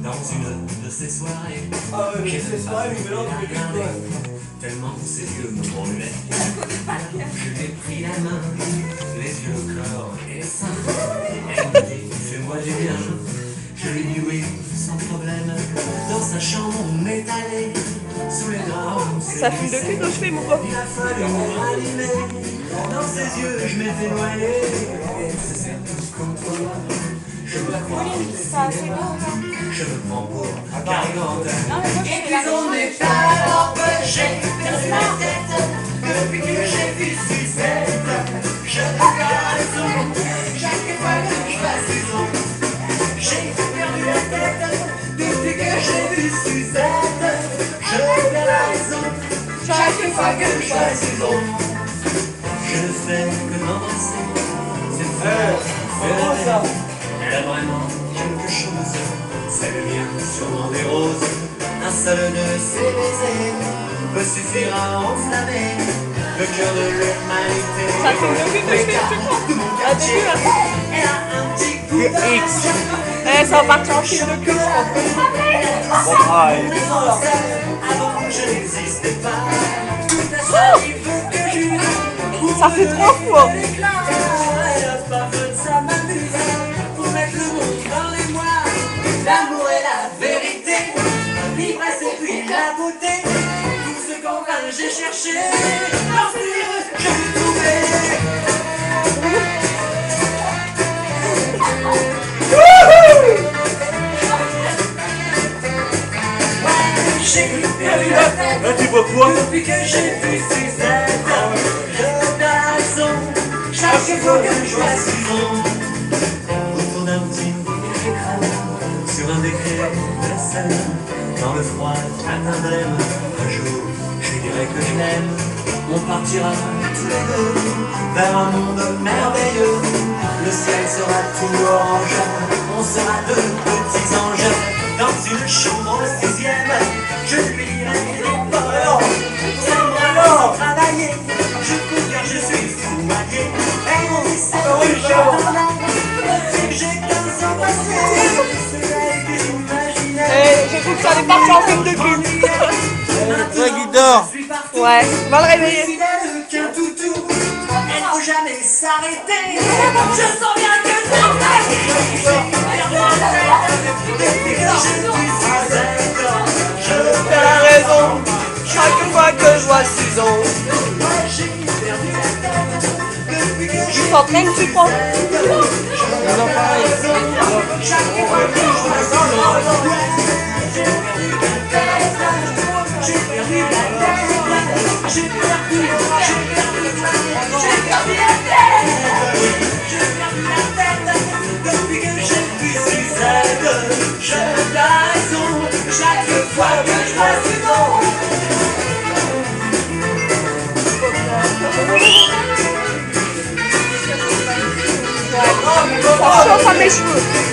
Dans une de ces soirées, ces soirées, vous mélangez les quoi. tellement ses yeux me brûlaient. Je lui ai pris la main, les yeux, le corps et les seins. Elle me dit, fais-moi du bien. Je lui dis oui, sans problème. Dans sa chambre, on est allé sous les draps. Ça fume de cul que je fais, mon pote. Il a fallu me rallumer. Dans ses yeux, je m'étais noyé. Et se serre tous contre moi. Je me crois je me prends pour un carigante. Et puis on n'est pas empêché de la tête. Depuis que j'ai vu Suzette, je n'ai pas raison. Chaque fois que je passe saison, j'ai perdu la tête. Depuis que j'ai vu Suzette, je perds la raison. Chaque fois que je passe saison, je ne fais que m'embrasser. C'est faire la peine. Elle a vraiment quelque chose, c'est le mien, sûrement des roses. Un seul de ses baisers peut suffire à enflammer le cœur de l'humanité. Ça fume de cul que je fais, tu crois? Ah, tu vois? Elle a un petit coup de Eh, ça va partir en film de cul, je crois. avant je n'existais pas. Tout à ça, il veut que je lui Ça fait trop fort. Elle a pas besoin de ça m'amuse. Pour mettre le monde dans les mois. L'amour est la vérité. L'ivresse et puis la beauté. Tout ce qu'en vain j'ai cherché. Dans ce livre, je l'ai trouvé. J'ai perdu la tête. Depuis que j'ai vu Suzette, je perds la raison. Chaque fois que je vois Suzanne autour d'un petit écran, sur un décret de la scène, dans le froid matin blême, un jour je lui dirai que je l'aime. On partira tous les deux vers un monde merveilleux. Le ciel sera tout orange, on sera deux petits anges. Dans une chambre au 6e, je lui dirai non pas c'est moi sans travailler. Je cours car je suis sommelier. Et mon lycée, je t'en ai. J'ai 15 ans passés. C'est elle que j'imaginais. Eh, je trouve que ça allait partir en film de cul. Toi qui dors. Ouais, va le réveiller. Fidèle qu'un toutou. Elle faut jamais s'arrêter. Je sens bien que je depuis que j'ai vu Suzette, je perds la raison. Chaque fois que je vois Suzanne. J'ai perdu la tête. Depuis que Il j'ai s'entraîne, tu crois? chaque fois que je vois Suzanne, j'ai perdu la tête. J'ai perdu la tête. J'ai perdu la tête. J'ai perdu la tête. Depuis que j'ai vu Suzette, je perds la raison. Chaque fois que je vois Suzanne. Ça chauffe à mes cheveux.